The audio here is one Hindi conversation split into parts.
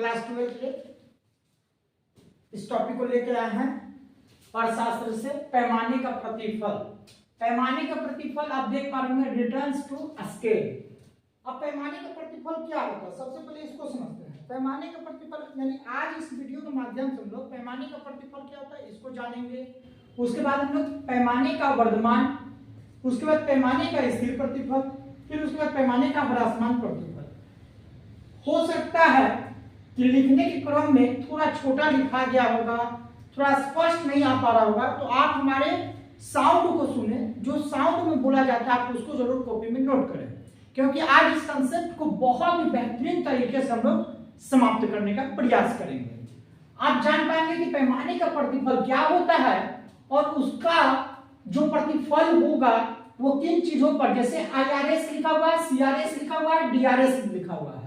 क्लास 12 के इस टॉपिक को लेकर आए हैं अर्थशास्त्र से पैमाने का प्रतिफल। पैमाने का प्रतिफल आप देख पा रहे होंगे रिटर्न्स टू स्केल। अब पैमाने का प्रतिफल क्या होता है, सबसे पहले इसको समझते हैं। पैमाने का प्रतिफल यानी आज इस वीडियो के माध्यम से हम लोग पैमाने का प्रतिफल क्या होता है इसको जानेंगे। उसके बाद हम लोग पैमाने का वर्धमान, उसके बाद पैमाने का स्थिर प्रतिफल, फिर उसके बाद पैमाने का ह्रासमान प्रतिफल। हो सकता है कि लिखने के क्रम में थोड़ा छोटा लिखा गया होगा, थोड़ा स्पष्ट नहीं आ पा रहा होगा, तो आप हमारे साउंड को सुने। जो साउंड में बोला जाता है आप उसको जरूर कॉपी में नोट करें, क्योंकि आज इस कंसेप्ट को बहुत ही बेहतरीन तरीके से हम लोग समाप्त करने का प्रयास करेंगे। आप जान पाएंगे कि पैमाने का प्रतिफल क्या होता है और उसका जो प्रतिफल होगा वो किन चीजों पर, जैसे IRS लिखा हुआ है, CRS लिखा हुआ है, DRS लिखा हुआ है।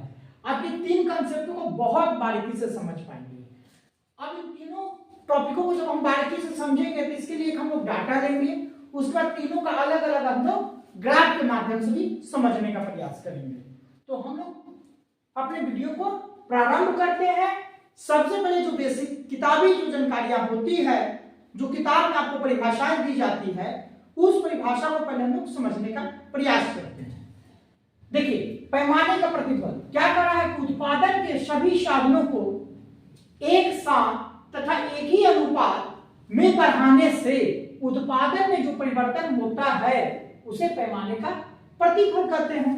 आप इन तीन कंसेप्टों को बहुत बारीकी से समझ पाएंगे। अब इन तीनों टॉपिकों को जब हम बारीकी से समझेंगे तो इसके लिए हम लोग डाटा लेंगे, उसके बाद तीनों का अलग अलग हम लोग ग्राफ के माध्यम से भी समझने का प्रयास करेंगे। तो हम लोग अपने वीडियो को प्रारंभ करते हैं। सबसे पहले जो बेसिक किताबी जो जानकारियां होती है, जो किताब में आपको परिभाषाएं दी जाती है, उस परिभाषा को पहले हम लोग समझने का प्रयास करते हैं। देखिए, पैमाने का प्रतिफल क्या कर रहा है, उत्पादन के सभी साधनों को एक साथ तथा एक ही अनुपात में बढ़ाने से उत्पादन में जो परिवर्तन होता है उसे पैमाने का प्रतिफल कहते हैं।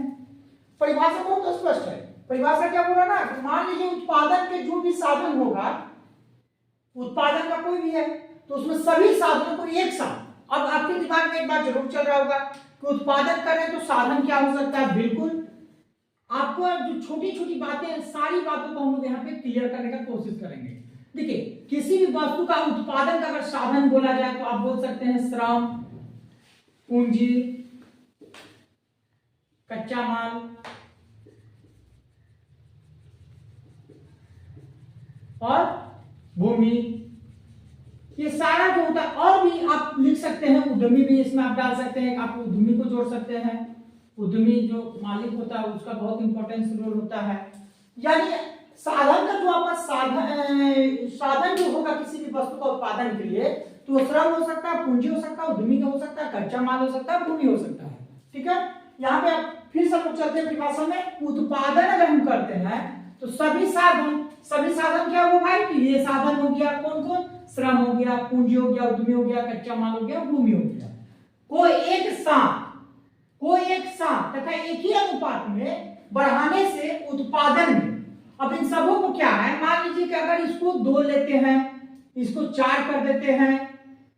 परिभाषा बहुत स्पष्ट है। परिभाषा क्या बोला ना, मान लीजिए उत्पादन के जो भी साधन होगा, उत्पादन का कोई भी है तो उसमें सभी साधनों को एक साथ। अब आपके दिमाग में एक बात जरूर चल रहा होगा कि उत्पादन करें तो साधन क्या हो सकता है। बिल्कुल, आपको जो छोटी छोटी बातें हैं सारी बातों को हम लोग यहाँ पे क्लियर करने का कोशिश करेंगे। देखिए, किसी भी वस्तु का उत्पादन का अगर साधन बोला जाए तो आप बोल सकते हैं श्रम, पूंजी, कच्चा माल और भूमि, ये सारा जो होता है। और भी आप लिख सकते हैं उद्यमी भी इसमें आप डाल सकते हैं, आप उद्यमी को जोड़ सकते हैं। उद्यमी जो मालिक होता है उसका बहुत इंपॉर्टेंस रोल होता है। यानी साधन का जो आपका साधन जो होगा किसी भी वस्तु का उत्पादन के लिए, तो श्रम हो सकता है, पूंजी हो सकता है, उद्यमी का हो सकता है, कच्चा माल हो सकता है, भूमि हो सकता है। ठीक है, यहाँ पे आप फिर सब लोग चलते हैं परिभाषा में। उत्पादन अगर हम करते हैं तो सभी साधन क्या हो भाई, कि ये साधन हो गया कौन कौन, श्रम हो गया, पूंजी हो गया, उद्यमी हो गया, कच्चा माल हो गया, भूमि हो गया, कोई एक साथ तथा एक ही अनुपात में बढ़ाने से उत्पादन में। अब इन सबों को क्या है, मान लीजिए कि अगर इसको 2 लेते हैं, इसको 4 कर देते हैं,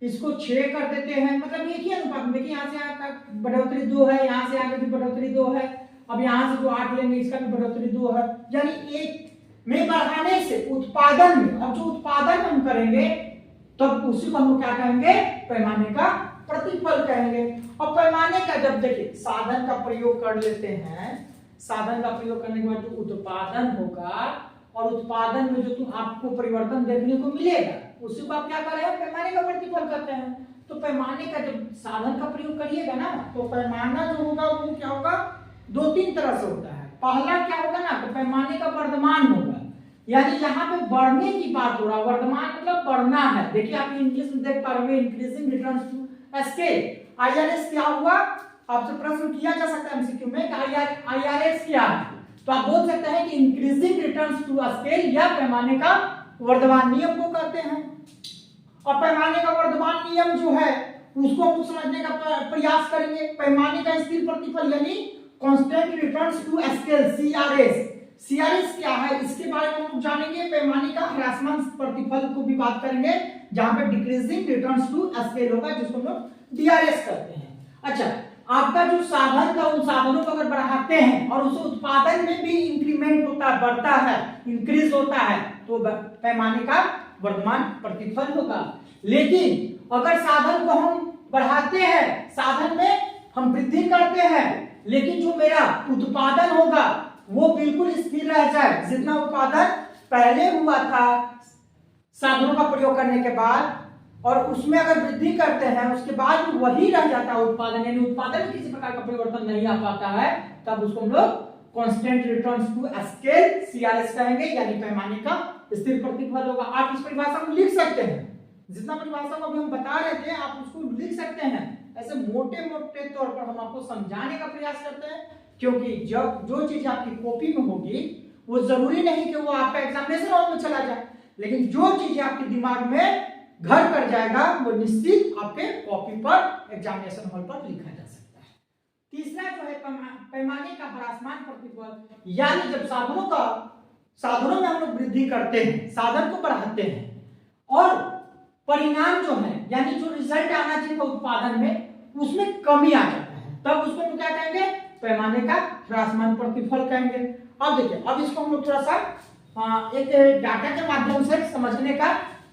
इसको 6 कर देते हैं, मतलब एक ही अनुपात में। देखिए यहाँ से यहाँ तक बढ़ोतरी 2 है, यहाँ से आगे भी बढ़ोतरी 2 है, अब यहाँ से जो 8 लेंगे इसका भी बढ़ोतरी 2 है। यानी एक में बढ़ाने से उत्पादन में, अब जो उत्पादन हम करेंगे तब उसी को हम क्या कहेंगे, पैमाने का प्रतिफल कहेंगे। और पैमाने का जब देखिए साधन का प्रयोग कर लेते हैं, साधन का प्रयोग करने के बाद जो उत्पादन होगा और उत्पादन में जो तुम आपको परिवर्तन देखने को मिलेगा उसी को आप क्या कर रहे हैं, पैमाने का प्रतिफल करते हैं। तो पैमाने का जब साधन का प्रयोग करिएगा ना, तो पैमाना जो होगा वो क्या होगा, 2-3 तरह से होता है। पहला क्या होगा ना, तो पैमाने का वर्धमान होगा, यानी यहाँ पे बढ़ने की बात हो रहा है। वर्धमान मतलब बढ़ना है। देखिए आप इंग्लिश में देख पा रहे होंगे, increasing returns to scale. IRS क्या हुआ, आपसे प्रश्न किया जा सकता है MCQ में कि IRS क्या है, तो आप बोल सकते हैं कि इंक्रीजिंग रिटर्न्स टू स्केल या पैमाने का वर्धमान नियम को कहते हैं। और पैमाने का वर्धमान नियम जो है उसको हम समझने का प्रयास करेंगे। पैमाने का स्थिर प्रतिफल यानी constant returns to scale, CRS क्या है इसके बारे में हम जानेंगे। पैमाने का ह्रासमान प्रतिफल को भी बात करेंगे, जहां पे डिक्रीजिंग रिटर्न्स टू स्केल होगा, जिसको हम लोग DRS कहते हैं। अच्छा, आपका जो साधन था उन साधनों को अगर बढ़ाते हैं और उस उत्पादन में भी इंक्रीमेंट होता है, बढ़ता है, इंक्रीज होता है, तो पैमाने का वर्धमान प्रतिफल होगा। लेकिन अगर साधन को हम बढ़ाते हैं, साधन में हम वृद्धि करते हैं, लेकिन जो मेरा उत्पादन होगा वो बिल्कुल स्थिर रह जाए, जितना उत्पादन पहले हुआ था साधनों का प्रयोग करने के बाद, और उसमें अगर वृद्धि करते हैं उसके बाद वही रह जाता है उत्पादन, यानी उत्पादन में किसी प्रकार का परिवर्तन नहीं आ पाता है, तब उसको हम लोग constant returns to scale, CRS कहेंगे, यानी पैमाने का स्थिर प्रतिफल होगा। आप इस परिभाषा को लिख सकते हैं, जितना परिभाषा को अभी हम बता रहे थे आप उसको लिख सकते हैं। ऐसे मोटे मोटे तौर पर हम आपको समझाने का प्रयास करते हैं, क्योंकि जब जो चीज आपकी कॉपी में होगी वो जरूरी नहीं कि वो आपका एग्जामिनेशन हॉल में चला जाए, लेकिन जो चीज आपके दिमाग में घर कर जाएगा वो निश्चित आपके कॉपी पर एग्जामिनेशन हॉल पर लिखा जा सकता है। तीसरा जो है पैमाने का ह्रासमान प्रतिफल, यानी जब साधनों में हम लोग वृद्धि करते हैं, साधन को बढ़ाते हैं और परिणाम जो है यानी जो रिजल्ट आना चाहिए उत्पादन में उसमें कमी आ जाता है, तब उसको हम क्या कहेंगे, पैमाने का ह्रासमान प्रतिफल कहेंगे। अब देखिए, अब इसको हम लोग थोड़ा सा एक डाटा के माध्यम से समझने का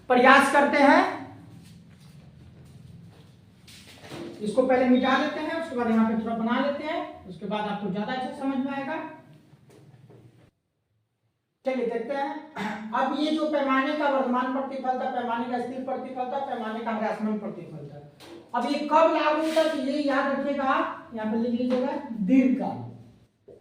प्रयास करते हैं। इसको पहले मिटा लेते हैं, उसके बाद यहाँ पे थोड़ा बना लेते हैं, उसके बाद आपको ज्यादा अच्छा समझ में आएगा। चलिए देखते हैं। अब ये जो पैमाने का वर्तमान प्रतिफल था, पैमाने का स्थिर प्रतिफल था, पैमाने का ह्रासमान प्रतिफल था, अब ये कब लागू होता है, तो ये याद रखिएगा आप, यहाँ पे लिख लीजिएगा दीर्घकाल।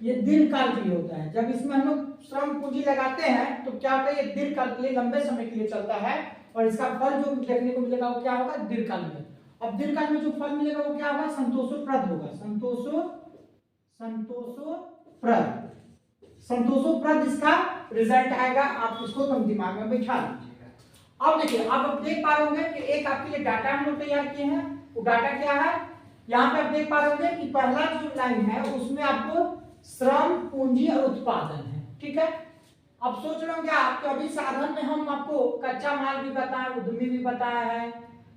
ये दीर्घकाल के लिए होता है। जब इसमें हम लोग श्रम पूंजी लगाते हैं तो क्या होता है, ये दीर्घकाल के लिए, लंबे समय के लिए चलता है और इसका फल जो देखने को मिलेगा वो क्या होगा, दीर्घकाल में। अब दीर्घकाल में जो फल मिलेगा वो क्या होगा, संतोषप्रद होगा। संतोषप्रद इसका रिजल्ट आएगा। आप इसको तुम दिमाग में बैठा लीजिएगा। अब देखिए, आप देख पा रहे होंगे कि एक आपके लिए डाटा हम लोग तैयार किए हैं। वो डाटा क्या है, यहाँ पे आप देख पा रहे होंगे कि पहला जो लाइन है उसमें आपको श्रम, पूंजी और उत्पादन है, ठीक है। अब सोच रहे होंगे आप कि अभी साधन में हम आपको कच्चा माल भी बताया, उद्यमी भी बताया है,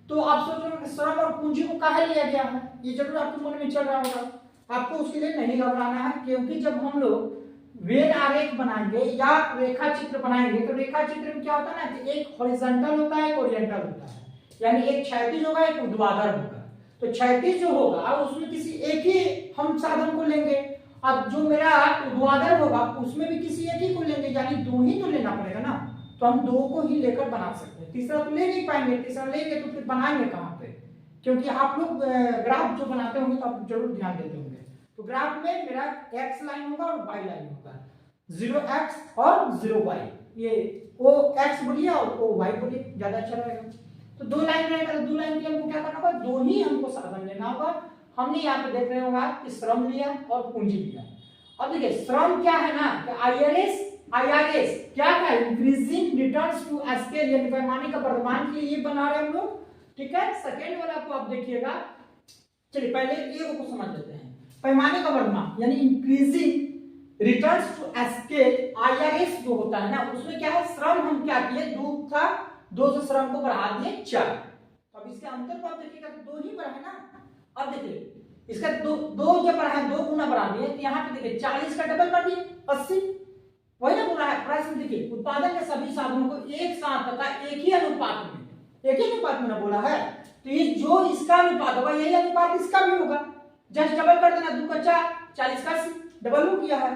तो आप सोच रहे होंगे श्रम और पूंजी को कहाँ लिया गया है, ये जरूर आपके मन में चल रहा होगा। आपको उसके लिए नहीं घबराना है, क्योंकि जब हम लोग वेद आरेख बनाएंगे या रेखा चित्र बनाएंगे तो रेखा चित्र में क्या होता है ना कि एक हॉरिजॉन्टल होता है, एक ओरिएंटल होता है, यानी एक क्षैतिज होगा, एक ऊर्ध्वाधर होगा। तो क्षैतिज जो होगा उसमें किसी एक ही हम साधन को लेंगे, अब जो मेरा ऊर्ध्वाधर होगा उसमें भी किसी एक ही को लेंगे, यानी दो ही तो लेना पड़ेगा ना, तो हम दो को ही लेकर बना सकते हैं, तीसरा तो ले नहीं पाएंगे। तीसरा लेंगे तो फिर बनाएंगे कहाँ पे, क्योंकि आप लोग ग्राफ जो बनाते होंगे तो आप जरूर ध्यान देते होंगे। तो ग्राफ में मेरा x लाइन होगा और y लाइन होगा, 0x और 0y, ये o x बोलिए और o y बोलिए, ज्यादा अच्छा रहेगा। तो दो लाइन रहेगा, तो दो लाइन के लिए हमको क्या करना होगा, दो ही हमको साधन लेना होगा। हमने यहाँ पे देख रहे होगा कि श्रम लिया और पूंजी लिया। अब देखिए श्रम क्या है ना कि IRS क्या है, इंक्रीजिंग रिटर्न्स टू स्केल, यानी पैमाने का वर्तमान के लिए बना रहे हम लोग, ठीक है। सेकेंड वाला को आप देखिएगा, चलिए पहले ए को समझ लेते हैं। पैमाने का वर्तमान यानी increasing returns to scale, IRS जो होता है ना उसमें क्या है, श्रम हम क्या किए, 2 था, 2 से श्रम को बढ़ा दिए 4। अब इसके अंतर को आप देखिएगा तो 2 ही बढ़ा है ना। अब देखिए इसका 2 जब बढ़ा है, 2 गुना बढ़ा दिए, तो यहाँ पे देखिए 40 का डबल कर दिए 80, वही ना बोल रहा है। प्रश्न देखिए, उत्पादन के सभी साधनों को एक साथ तथा एक ही अनुपात में ना बोला है, तो ये जो इसका अनुपात होगा यही अनुपात इसका भी होगा। जस्ट डबल कर देना, 2 का 4, 40 का 80, डबल हो किया है।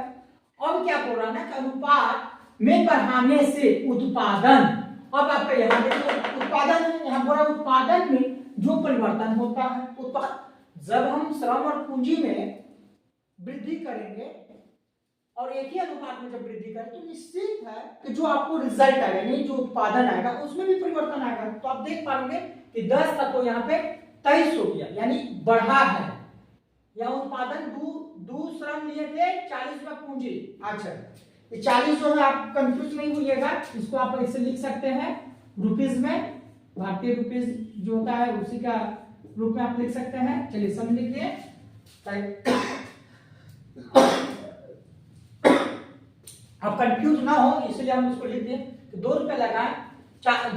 अब क्या बोल रहा है ना, अनुपात में बढ़ाने से उत्पादन, अब आपका यहाँ देखिए उत्पादन है, यहाँ बोला उत्पादन में जो परिवर्तन होता है, जब हम श्रम और पूंजी में वृद्धि करेंगे और एक ही अनुपात में जब वृद्धि करें तो निश्चित है कि जो आपको रिजल्ट आएगा, यानी जो उत्पादन आएगा उसमें भी परिवर्तन आएगा। तो आप देख पाएंगे कि 10 था तो यहाँ पे 23 हो गया, यानी बढ़ा है। यहाँ उत्पादन दो श्रम लिए थे, 40 रुपया पूंजी। अच्छा, ये 40 जो है आप कंफ्यूज नहीं होइएगा, इसको आप ऐसे लिख सकते हैं रुपीज में, भारतीय रुपीज जो होता है उसी का रूप में आप लिख सकते हैं। चलिए समझ लीजिए, आप कंफ्यूज ना हो इसलिए हम इसको लिख दिए कि 2 रुपए लगाए,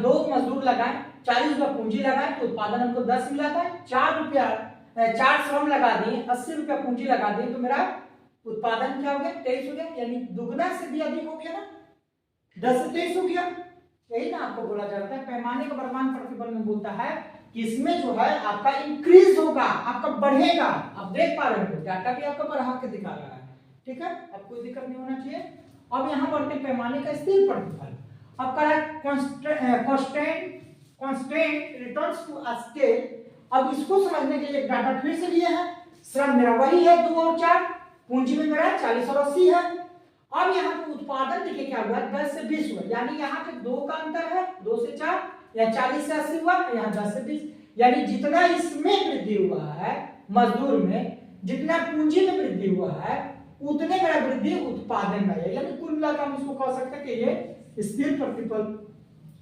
2 मजदूर लगाए, 40 रुपया पूंजी लगाए तो उत्पादन हमको 10 मिला था, 4 श्रम लगा दिए, 80 रुपया पूंजी लगा दिए, तो मेरा उत्पादन क्या हो गया, 23 हो गया, यानी दुगना से भी अधिक हो गया ना, 10 से 23 हो गया। यही ना आपको बोला जाता है पैमाने का वर्तमान प्रतिफल में बोलता है कि इसमें जो है आपका इंक्रीज होगा, आपका बढ़ेगा। आप देख पा रहे हो डाटा भी आपका बढ़ा के दिखा रहा है, ठीक है, अब कोई दिक्कत नहीं होना चाहिए। अब यहाँ बढ़ते पैमाने का स्थिर प्रतिफल, अब कह रहा है कांस्टेंट रिटर्न्स टू स्केल। अब इसको समझने के लिए डाटा फिर से लिए हैं, श्रम मेरा वही है 2 और 4, पूंजी में मेरा 40 और 80 है। अब यहाँ पे उत्पादन देखिए क्या हुआ, 10 से 20 हुआ, यानी यहाँ पे 2 का अंतर है, 2 से 4, या 40 से 80 हुआ, यहाँ 10 से 20, यानी जितना इसमें वृद्धि हुआ है मजदूर में, जितना पूंजी में वृद्धि हुआ है उतने मेरा वृद्धि उत्पादन में है। यानी कुल मिलाकर हम इसको कह सकते हैं कि ये स्थिर प्रतिफल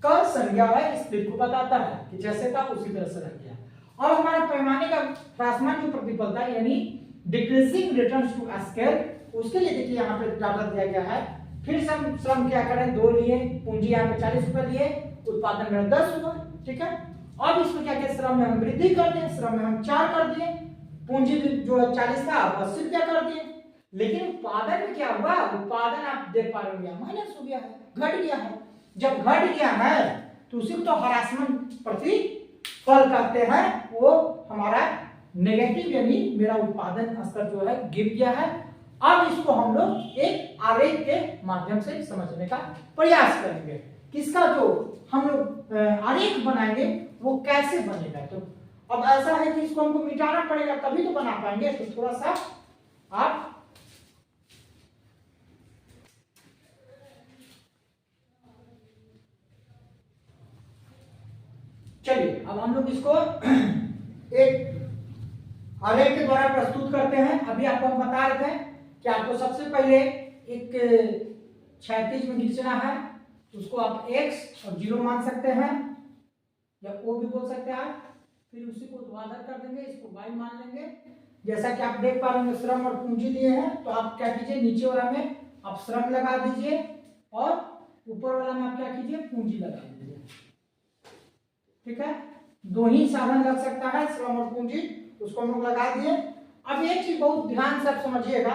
का संज्ञा है, स्थिर को बताता है कि जैसे था उसी तरह से रह गया। और हमारा पैमाने का ह्रासमान जो प्रतिफल था यानी डिक्रीजिंग रिटर्न्स टू स्केल, उसके लिए देखिए यहाँ पे डाटा दिया गया है। फिर श्रम क्या करें, 2 लिए, पूंजी यहाँ पे 40 रुपए लिए, उत्पादन मेरा 10 हुआ, ठीक है। अब इसमें क्या किया, श्रम में हम वृद्धि कर दिए, श्रम में हम 4 कर दिए, पूंजी जो 40 था 80 रुपया कर दिए। लेकिन उत्पादन में क्या हुआ, उत्पादन आप देख पा रहे हो माइनस हो गया है, घट गया है। जब घट गया है तो उसी को तो ह्रासमान प्रतिफल कहते हैं, वो हमारा नेगेटिव यानी मेरा उत्पादन स्तर जो है गिर गया है। अब इसको हम लोग एक आरेख के माध्यम से समझने का प्रयास करेंगे। किसका जो हम लोग आरेख बनाएंगे वो कैसे बनेगा। तो अब ऐसा है कि इसको हमको मिटाना पड़ेगा तभी तो बना पाएंगे। तो थोड़ा सा आप चलिए अब हम लोग इसको एक आरेख के द्वारा प्रस्तुत करते हैं। अभी आपको हम बता रहे थे कि आपको सबसे पहले एक क्षैतिज में खींचना है, उसको आप x और 0 मान सकते हैं या o भी बोल सकते हैं आप। फिर उसी को ऊर्ध्वाधर कर देंगे, इसको y मान लेंगे। जैसा कि आप देख पा रहे हैं श्रम और पूंजी दिए हैं, तो आप क्या कीजिए, नीचे वाला में आप श्रम लगा दीजिए और ऊपर वाला में आप क्या कीजिए, पूंजी लगा दीजिए, ठीक है। 2 ही साधन लग सकता है, श्रम और पूंजी, उसको हम लोग लगा दिए। अब एक चीज बहुत ध्यान से आप समझिएगा,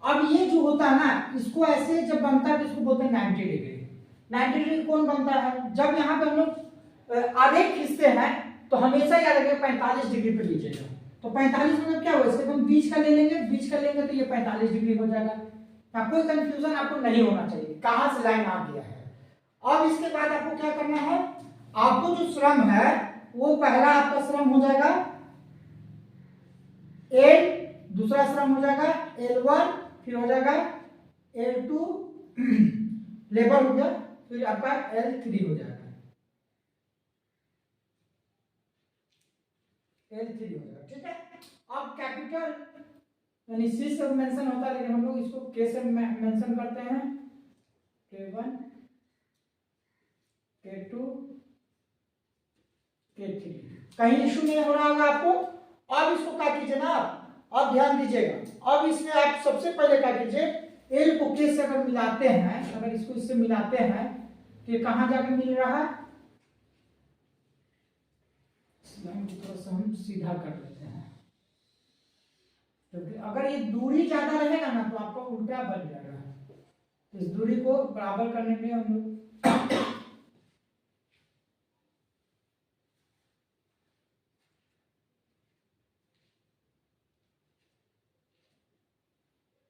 अब ये जो होता है ना, इसको ऐसे जब बनता है तो इसको बोलते हैं 90 डिग्री। 90 डिग्री कौन बनता है, जब यहाँ पे हम लोग आरेख खींचते हैं तो हमेशा याद रखिए 45 डिग्री पे लीजिएगा। तो 45 मतलब क्या हुआ, इसके हम बीच का ले लेंगे, बीच का लेंगे तो ये 45 डिग्री हो जाएगा। यहाँ कोई कंफ्यूजन आपको नहीं होना चाहिए कहाँ से लाइन आ गया है। अब इसके बाद आपको क्या करना है, आपको जो श्रम है वो पहला आपका श्रम हो जाएगा L, दूसरा श्रम हो जाएगा L1, फिर हो जाएगा L2 लेबर हो गया, फिर आपका L3 हो जाएगा, L3 हो जाएगा, ठीक है। अब कैपिटल यानी C से मेंशन होता है, लेकिन हम लोग इसको K से मेंशन करते हैं, K1, K2, K3। कहीं इशू नहीं हो रहा होगा आपको। अब इसको क्या कीजिए ना, अब ध्यान दीजिएगा, अब इसमें आप सबसे पहले क्या कीजिए, L को K से अगर मिलाते हैं, अगर इसको इससे मिलाते हैं तो ये कहां जाके मिल रहा है, थोड़ा सा हम सीधा कर लेते हैं, क्योंकि अगर ये दूरी ज्यादा रहेगा ना तो आपका उल्टा बन जाएगा। इस दूरी को बराबर करने के लिए हम लोग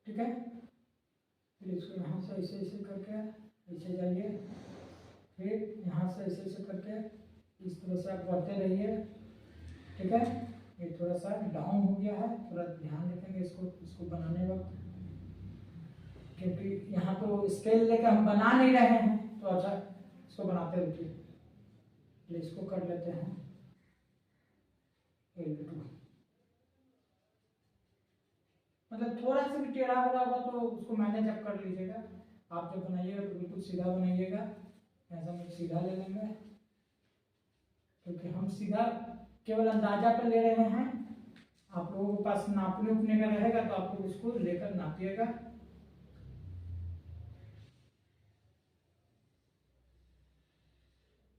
ठीक है, फिर इसको यहाँ से ऐसे ऐसे करके ऐसे जाइए, फिर यहाँ से ऐसे ऐसे करके इस तरह से आप बढ़ते रहिए, ठीक है। ये थोड़ा सा डाउन हो गया है, थोड़ा ध्यान रखेंगे इसको बनाने वक्त, क्योंकि यहाँ तो स्केल लेकर हम बना नहीं रहे हैं, तो अच्छा इसको बनाते रुकिए। इसको कर लेते हैं L2, मतलब थोड़ा सा भी टेढ़ा हो रहा होगा तो उसको मैनेज आप कर लीजिएगा। आप जब बनाइएगा तो बिल्कुल सीधा बनाइएगा, ऐसा हम सीधा ले लेंगे, क्योंकि हम सीधा केवल अंदाजा पर ले रहे हैं। आप लोगों के पास नापने उपने का रहेगा तो आप लोग इसको लेकर नापिएगा,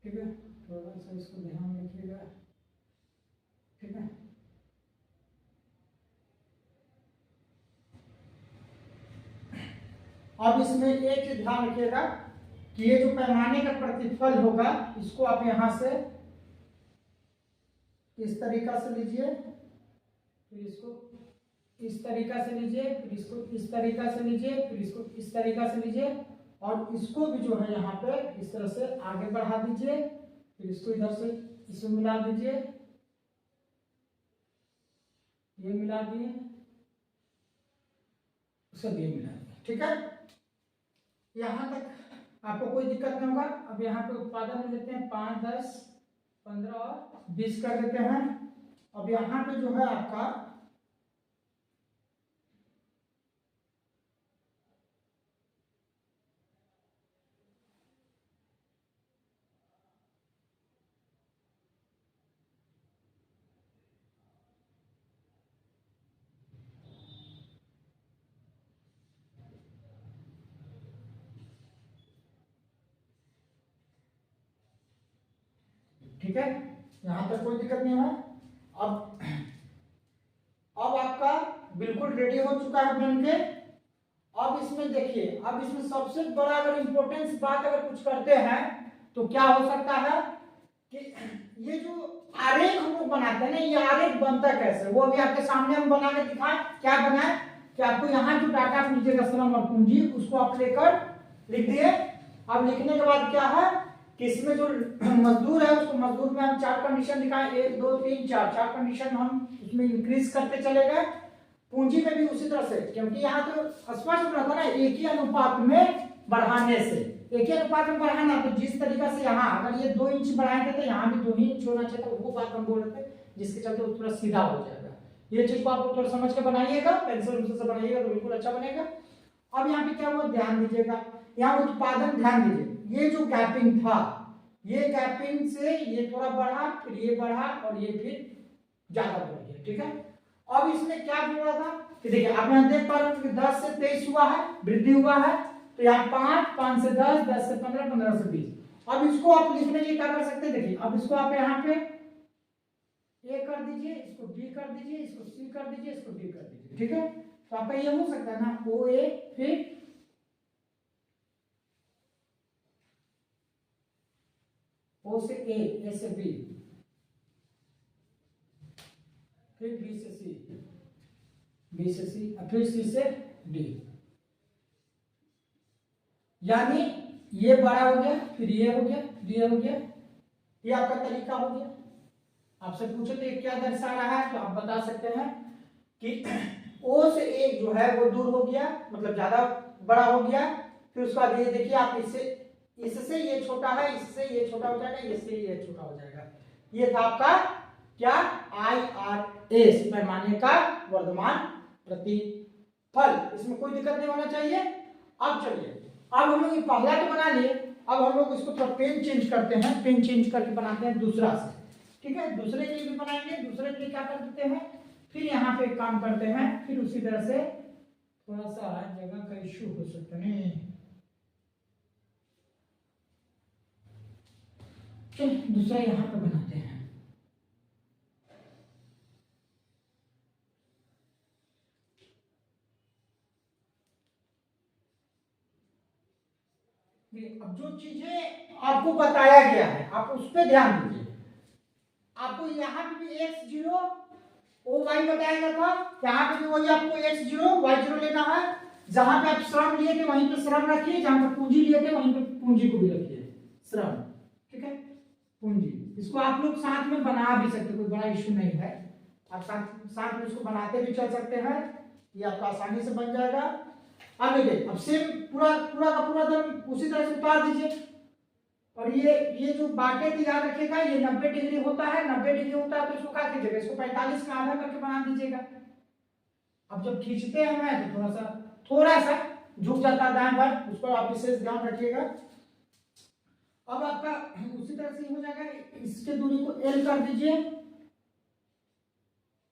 ठीक है। थोड़ा सा इसको ध्यान रखिएगा, ठीक है। अब इसमें एक चीज ध्यान रखिएगा कि ये जो पैमाने का प्रतिफल होगा इसको आप यहां से इस तरीका से लीजिए, फिर इसको इस तरीका से लीजिए, फिर इसको इस तरीका से लीजिए, फिर इसको इस तरीका से लीजिए, और इसको भी जो है यहाँ पे इस तरह से आगे बढ़ा दीजिए, फिर इसको इधर से इसमें मिला दीजिए, ये मिला दिए, सब ये मिला दिया, ठीक है। यहाँ तक आपको कोई दिक्कत नहीं होगा। अब यहाँ पे उत्पादन में लेते हैं 5, 10, 15 और 20 कर देते हैं। अब यहाँ पे जो है आपका ठीक है, यहाँ तक कोई दिक्कत नहीं है। अब आपका बिल्कुल रेडी हो चुका है बनके। अब इसमें देखिए, अब इसमें सबसे बड़ा अगर इम्पोर्टेंस बात अगर कुछ करते हैं तो क्या हो सकता है कि ये जो आरेख हम लोग बनाते हैं ना, ये आरेख बनता कैसे, वो अभी आपके सामने हम बना के दिखाएं। क्या बनाए कि आपको यहाँ जो डाटा आप लीजिएगा श्रम और पूंजी, उसको आप लेकर लिख दिए। अब लिखने के बाद क्या है कि इसमें जो मजदूर है उसको मजदूर में हम 4 कंडीशन दिखाएं, 1, 2, 3, 4 कंडीशन हम उसमें इंक्रीज करते चले गए। पूंजी में भी उसी तरह से, क्योंकि यहाँ तो स्पष्ट रहता ना एक ही अनुपात में बढ़ाने से, एक ही अनुपात में बढ़ाना। तो जिस तरीका से यहाँ अगर ये 2 इंच बढ़ाए थे तो यहाँ भी 2 ही इंच होना चाहिए, तो वो बात हम बोल रहे थे, जिसके चलते वो थोड़ा सीधा हो जाएगा। ये चीज को आप थोड़ा समझ के बनाइएगा, पेंसिल से बनाइएगा तो बिल्कुल अच्छा बनेगा। अब यहाँ पे क्या हुआ ध्यान दीजिएगा, यहाँ उत्पादन ध्यान दीजिए, ये जो गैपिंग था, ये गैपिंग से ये थोड़ा बढ़ा, फिर ये बढ़ा और ये फिर ज्यादा बढ़ गया, ठीक है। अब इसमें क्या हुआ था कि देखिए आप यहाँ देख पा रहे हो कि 10 से 23 हुआ है, वृद्धि हुआ है। तो यहाँ 5, 5 से 10, 10 से 15, 15 से 20। अब इसको आप लिखने के लिए क्या कर सकते हैं, देखिए अब इसको आप यहाँ पे ए कर दीजिए, इसको बी कर दीजिए, इसको सी कर दीजिए, इसको डी कर दीजिए, ठीक है। तो आपका ये हो सकता है ना, ओ ए, फिर ओ से ए से बी, फिर बी से सी, बी से सी, फिर सी से डी। यानी ये बड़ा हो गया, फिर ये हो गया, ये हो गया, ये आपका तरीका हो गया। आपसे पूछे तो क्या दर्शा रहा है, तो आप बता सकते हैं कि ओ से एक जो है वो दूर हो गया, मतलब ज्यादा बड़ा हो गया। फिर उसके बाद ये देखिए आप इससे ये छोटा है, इससे ये छोटा हो जाएगा, इससे ये छोटा हो जाएगा। ये था आपका क्या, IRS, पैमाने का वर्धमान प्रतिफल। इसमें कोई दिक्कत नहीं होना चाहिए। अब चलिए, अब हम लोग पहला तो बना लिए, अब हम लोग इसको थोड़ा पेन चेंज करते हैं, पेन चेंज करके बनाते हैं दूसरा से, ठीक है। दूसरे के लिए भी बनाएंगे, दूसरे के लिए क्या कर देते हैं, फिर यहाँ पे एक काम करते हैं, फिर उसी तरह से थोड़ा सा जगह का इश्यू हो सकता है, दूसरा यहाँ पे बनाते हैं। अब जो चीजें आपको बताया गया है आप उस पर ध्यान दीजिए। आपको यहाँ पे भी x0 OY बताया गया था, यहाँ पे भी वही आपको x0 y0 लेना है। जहां पे आप श्रम लिए थे वहीं पे श्रम रखिए, जहां पे पूंजी लिए थे वहीं पे पूंजी को भी रखिए, श्रम, ठीक है, पूंजी। इसको आप लोग साथ में बना भी सकते, कोई बड़ा इश्यू नहीं है। आप साथ में इसको बनाते भी चल सकते हैं, ये आपका आसानी से बन जाएगा। अब देखिए, अब सेम पूरा का पूरा दम उसी तरह से उतार दीजिए। और ये जो बाटे की याद रखिएगा, ये 90 डिग्री होता है, 90 डिग्री होता है तो इसको क्या कीजिएगा, इसको 45 का आधा करके बना दीजिएगा। अब जब खींचते हैं मैं तो थोड़ा सा झुक जाता है दाएं बाएं, उसको आप विशेष ध्यान रखिएगा। अब आपका उसी तरह से हो जाएगा, इसके दूरी को L कर दीजिए,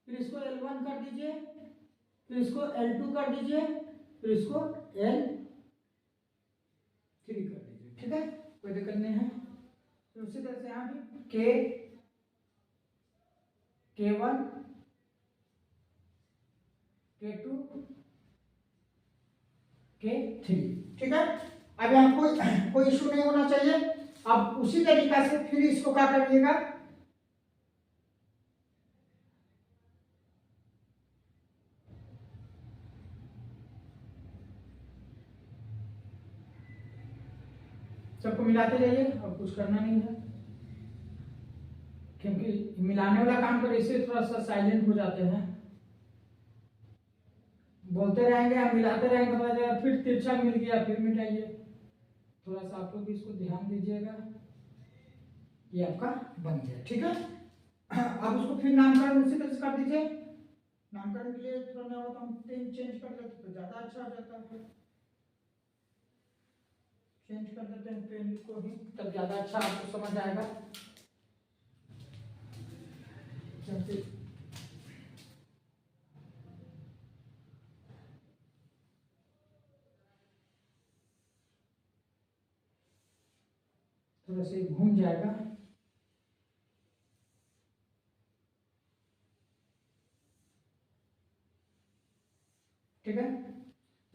फिर इसको L1 कर दीजिए, फिर इसको L2 कर दीजिए, फिर इसको L3 कर दीजिए, ठीक है, कोई दिक्कत नहीं है। फिर उसी तरह से यहाँ भी K1, K2, K3, ठीक है। अब यहाँ कोई इशू नहीं होना चाहिए। अब उसी तरीका से फिर इसको क्या करिएगा, सबको मिलाते जाइए और कुछ करना नहीं है, क्योंकि मिलाने वाला काम कर इससे थोड़ा सा साइलेंट हो जाते हैं। बोलते रहेंगे, हम मिलाते रहेंगे, पता चलेगा फिर तिरछा मिल गया, फिर मिटाइए। थोड़ा सा आप लोग भी इसको ध्यान दीजिएगा। ये आपका बन गया, ठीक है। अब उसको फिर नामकरण उसी तरह से कर दीजिए। नामकरण के लिए थोड़ा ना होता हम पेन चेंज कर लेते तो ज्यादा अच्छा हो जाता है। चेंज कर देते हैं पेन को ही, तब ज्यादा अच्छा आपको समझ आएगा। थोड़ा सा घूम जाएगा। ठीक है,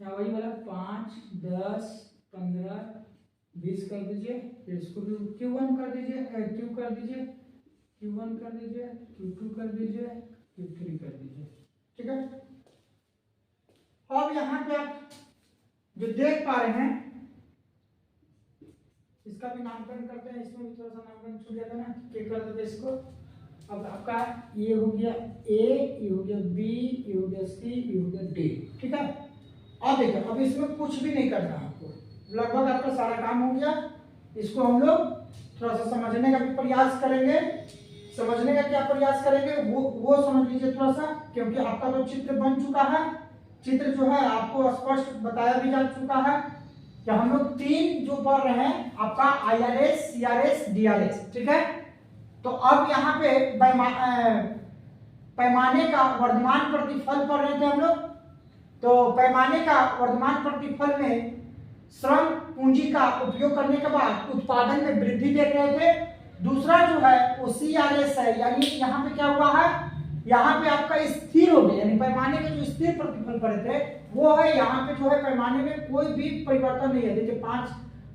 या वही वाला 5, 10, 15, 20 कर दीजिए। फिर इसको भी Q1 कर दीजिए, Q कर दीजिए, Q1 कर दीजिए, Q2 कर दीजिए, Q3 कर दीजिए। ठीक है, अब यहाँ पे आप जो देख पा रहे हैं, इसका भी नामकरण करते हैं। इसमें भी थोड़ा सा नामकरण छूट जाता है ना, क्या कर देते इसको। अब आपका ये हो गया A, ये हो गया B, ये हो गया C, ये हो गया D। ठीक है, अब देखिए, अब इसमें कुछ भी नहीं करना है आपको, लगभग आपका सारा काम हो गया। इसको हम लोग थोड़ा सा समझने का भी प्रयास करेंगे। समझने का क्या प्रयास करेंगे वो समझ लीजिए थोड़ा सा, क्योंकि आपका तो चित्र बन चुका है। चित्र जो है आपको स्पष्ट बताया भी जा चुका है कि हम लोग 3 जो पढ़ रहे हैं, आपका IRS, CRS, DRS। ठीक है, तो अब यहाँ पे पैमाने का वर्तमान प्रतिफल पढ़ रहे थे हम लोग। तो पैमाने का वर्तमान प्रतिफल में श्रम पूंजी का उपयोग करने के बाद उत्पादन में वृद्धि देख रहे थे। दूसरा जो है वो CRS है, यानी यहाँ पे क्या हुआ है, यहाँ पे आपका स्थिर हो गया, यानी पैमाने के जो स्थिर प्रतिफल पड़े थे वो है। यहाँ पे जो है पैमाने में कोई भी परिवर्तन नहीं है। देखिए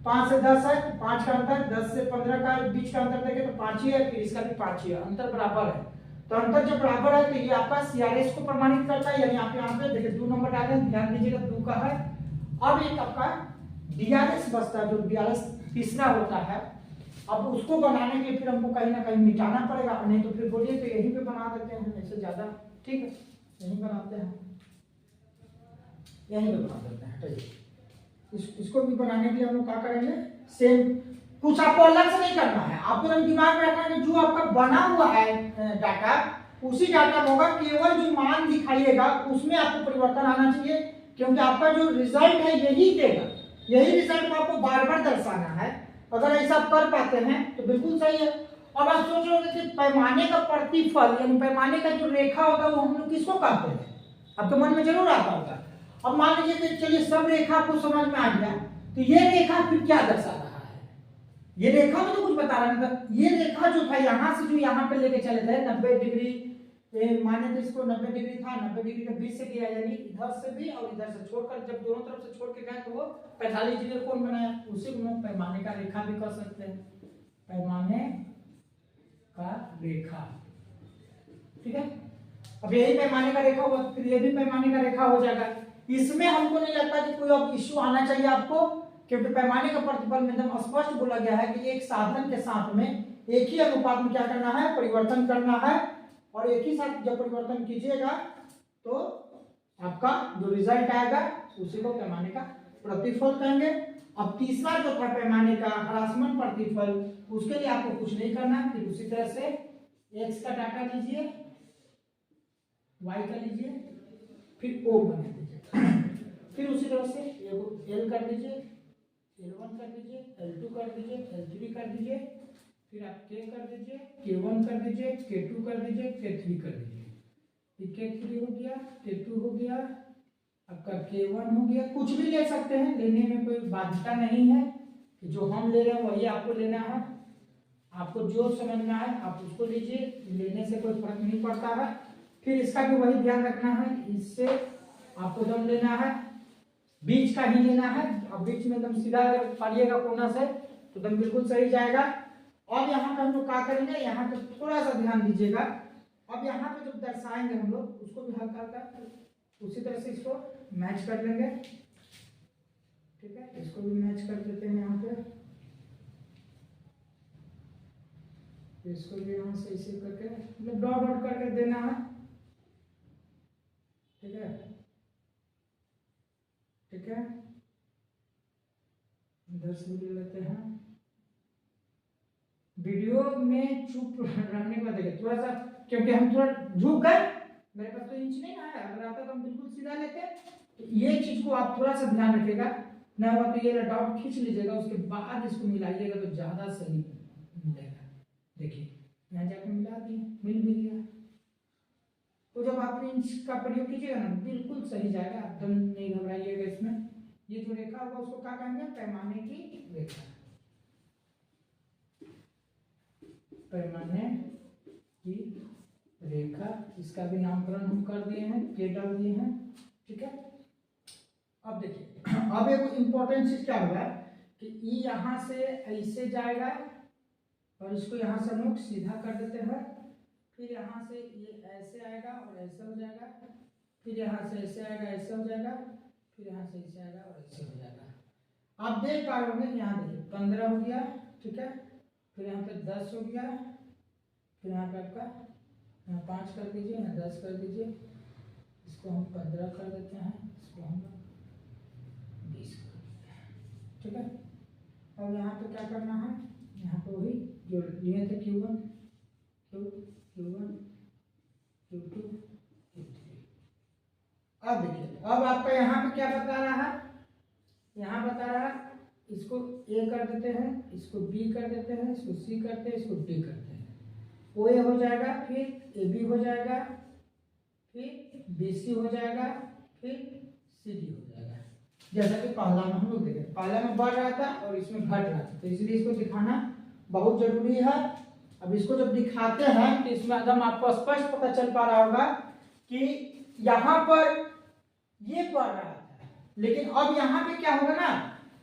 5 से 10 है, 5 का अंतर, 10 से 15 का बीच का अंतर देखें तो 5 ही है, फिर इसका भी 5 ही है, अंतर बराबर है। तो अंतर जब बराबर है तो ये आपका CRS को प्रमाणित करता है, यानी आप यहाँ पे देखिए 2 नंबर डाले, ध्यान दीजिएगा 2 का है। अब एक आपका DRS बचता है, जो DRS तीसरा होता है। अब उसको बनाने के लिए फिर हमको कहीं ना कहीं मिटाना पड़ेगा, नहीं तो फिर बोलिए तो यहीं पे बना देते हैं, इससे ज्यादा ठीक है, यहीं बनाते हैं, यहीं पे बना देते हैं। तो इसको भी बनाने के लिए हम लोग क्या करेंगे, सेम कुछ आपको अलग से नहीं करना है। आपको तो दिमाग में रखना है कि जो आपका बना हुआ है डाटा, उसी डाटा में होगा, केवल जो मान दिखाइएगा उसमें आपको परिवर्तन आना चाहिए, क्योंकि आपका जो रिजल्ट है यही देगा, यही रिजल्ट को आपको बार बार दर्शाना है। अगर ऐसा आप कर पाते हैं तो बिल्कुल सही है। अब आप सोच रहे होंगे कि पैमाने का प्रतिफल, यानी पैमाने का जो रेखा होगा वो हम लोग किसको कहते हैं, आपके मन में जरूर आता होगा। अब मान लीजिए कि चलिए सब रेखा आपको समझ में आ गया, तो ये रेखा फिर क्या दर्शा रहा है, ये रेखा में तो कुछ बता रहा है। ये रेखा जो था यहाँ से जो यहाँ पे लेके चले थे 90 डिग्री, माने तो इसको 90 डिग्री था, 90 डिग्री के बीच से गया, यानी इधर से भी और इधर से छोड़कर, जब दोनों तरफ से छोड़ के गए तो वो 45 डिग्री कोण बनाया। उसी को हम पैमाने का रेखा भी कर सकते हैं, पैमाने का रेखा। ठीक है, अब यही पैमाने का रेखा हुआ, फिर ये भी पैमाने का रेखा हो जाएगा। इसमें हमको नहीं लगता कि कोई अब इश्यू आना चाहिए आपको, क्योंकि पैमाने का प्रतिफल में एकदम स्पष्ट बोला गया है कि एक साधन के साथ में एक ही अनुपात में क्या करना है, परिवर्तन करना है। और एक ही साथ जब परिवर्तन कीजिएगा तो आपका जो रिजल्ट आएगा उसी को पैमाने का प्रतिफल कहेंगे। अब तीसरा जो था पैमाने का ह्रासमान प्रतिफल, उसके लिए आपको कुछ नहीं करना, फिर उसी तरह से x का डाटा लीजिए, y का लीजिए, फिर O बना दीजिए, फिर उसी तरह से L कर दीजिए, L1 कर दीजिए, L2 कर दीजिए, L3 कर दीजिए, फिर आप K कर दीजिए, K1 कर दीजिए, K2 कर दीजिए, K3 कर दीजिए। K3 हो गया, K2 हो गया, आपका K1 हो गया। कुछ भी ले सकते हैं, लेने में कोई बाध्यता नहीं है कि जो हम ले रहे हैं वही आपको लेना है। आपको जो समझ में आए आप उसको लीजिए, लेने से कोई फर्क नहीं पड़ता है। फिर इसका भी वही ध्यान रखना है, इससे आपको दम लेना है, बीच का ही लेना है। अब बीच में एकदम सीधा पालिएगा कोना से तो दम बिल्कुल सही जाएगा। अब यहाँ पे हम लोग क्या करेंगे, यहाँ पे थोड़ा सा ध्यान दीजिएगा। अब यहाँ पे जब दर्शाएंगे हम लोग उसको भी हल्का हल्का उसी तरह से इसको मैच कर लेंगे। ठीक है, इसको भी मैच कर देते हैं यहाँ पे, इसको भी यहाँ से इसे करके मतलब डॉट डॉट करके देना है। ठीक है, ठीक है, इधर से भी लेते हैं। वीडियो में चुप रहने का देखिए थोड़ा सा, क्योंकि हम थोड़ा झुक गए, मेरे पास तो इंच नहीं आया, अगर आता तो हम बिल्कुल सीधा लेते। तो ये चीज को आप थोड़ा सा ध्यान रखिएगा, ना हुआ तो ये डॉट खींच लीजिएगा, उसके बाद इसको मिलाइएगा तो ज्यादा सही मिलेगा। देखिए यहाँ जाके मिला दिए, मिल भी गया। तो जब आप इंच का प्रयोग कीजिएगा ना बिल्कुल सही जाएगा, एकदम नहीं घबराइएगा इसमें। ये जो रेखा होगा उसको क्या कहेंगे, पैमाने की रेखा, पैमाने की रेखा। इसका भी नामकरण हम कर दिए हैं, के डाल दिए हैं, ठीक है। अब देखिए, अब एक इम्पोर्टेंट चीज क्या होगा कि ई यहां से ऐसे जाएगा और इसको यहां से हम लोग सीधा कर देते हैं, फिर यहाँ से ये ऐसे आएगा और ऐसे हो जाएगा, फिर यहाँ से ऐसे आएगा ऐसे हो जाएगा, फिर यहाँ से ऐसे आएगा और ऐसे हो जाएगा। आप देख पा रहे होंगे, यहाँ देखिए 15 हो गया, ठीक है, फिर यहाँ पे 10 हो गया, फिर यहाँ पे आपका यहाँ 5 कर दीजिए, यहाँ 10 कर दीजिए, इसको हम 15 कर देते हैं, इसको हम 20 कर देते हैं, ठीक है। और यहाँ पे क्या करना है, यहाँ पे वही जो लिए थे Q1 Q1 Q2 Q3। अब देखिए, अब आपका यहाँ पे क्या बता रहा है, यहाँ बता रहा है इसको A कर देते हैं, इसको B कर देते हैं, इसको C करते हैं, इसको D करते हैं, OA हो जाएगा, फिर AB हो जाएगा, फिर BC हो जाएगा, फिर CD हो जाएगा। जैसा कि पहला में हम लोग देखे, पहला में बढ़ रहा था और इसमें घट रहा था, तो इसलिए इसको दिखाना बहुत जरूरी है। अब इसको जब दिखाते हैं तो इसमें एकदम आपको स्पष्ट पता चल पा रहा होगा कि यहाँ पर ये बढ़ रहा था, लेकिन अब यहाँ पे क्या होगा ना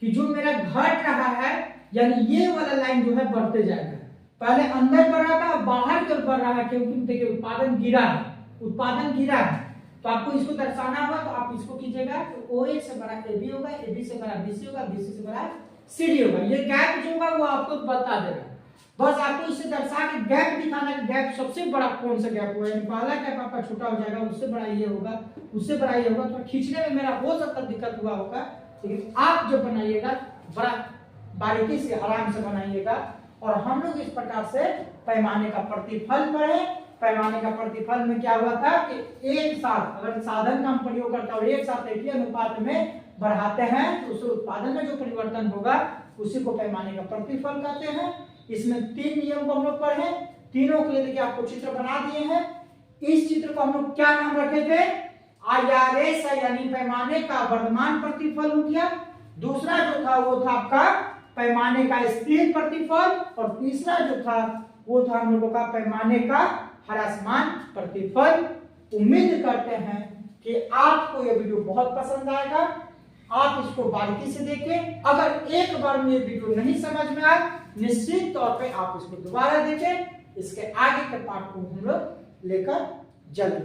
कि जो मेरा घट रहा है, यानी ये वाला लाइन जो है बढ़ते जाएगा। पहले अंदर बढ़ रहा था, बाहर की ओर बढ़ रहा है, क्योंकि देखिए उत्पादन गिरा है, उत्पादन गिरा है। तो आपको इसको दर्शाना होगा, तो आप इसको कीजिएगा, तो OA से बड़ा AB होगा, AB से बड़ा BC होगा, BC से बड़ा CD होगा। ये गैप जो होगा वो आपको बता देगा, बस आपको इससे दर्शा के गैप दिखाना है, गैप सबसे बड़ा कौन सा गैप होगा, यानी पहला गैप आपका छोटा हो जाएगा, उससे बड़ा ये होगा, उससे बड़ा ये होगा। तो खींचने में मेरा हो सकता दिक्कत हुआ होगा, लेकिन आप जब बनाइएगा बड़ा बारीकी से आराम से बनाइएगा। और हम लोग इस प्रकार से पैमाने का प्रतिफल पढ़े। पैमाने का प्रतिफल में क्या हुआ था कि एक साथ अगर साधन का हम प्रयोग करते हैं और एक साथ एक ही अनुपात में बढ़ाते हैं तो उस उत्पादन में जो परिवर्तन होगा उसी को पैमाने का प्रतिफल कहते हैं। इसमें 3 नियम को हम लोग पढ़े, तीनों के लिए देखिए आपको चित्र बना दिए हैं। इस चित्र को हम लोग क्या नाम रखे थे, IRS यानी पैमाने का वर्तमान प्रतिफल हो गया। दूसरा जो था वो था आपका पैमाने का स्थिर प्रतिफल, और तीसरा जो था वो था हम लोगों का पैमाने का ह्रासमान प्रतिफल। उम्मीद करते हैं कि आपको यह वीडियो बहुत पसंद आएगा, आप इसको बारीकी से देखें। अगर एक बार में ये वीडियो नहीं समझ में आए, निश्चित तौर पे आप इसको दोबारा देखें। इसके आगे के पार्ट को हम लोग लेकर जल्द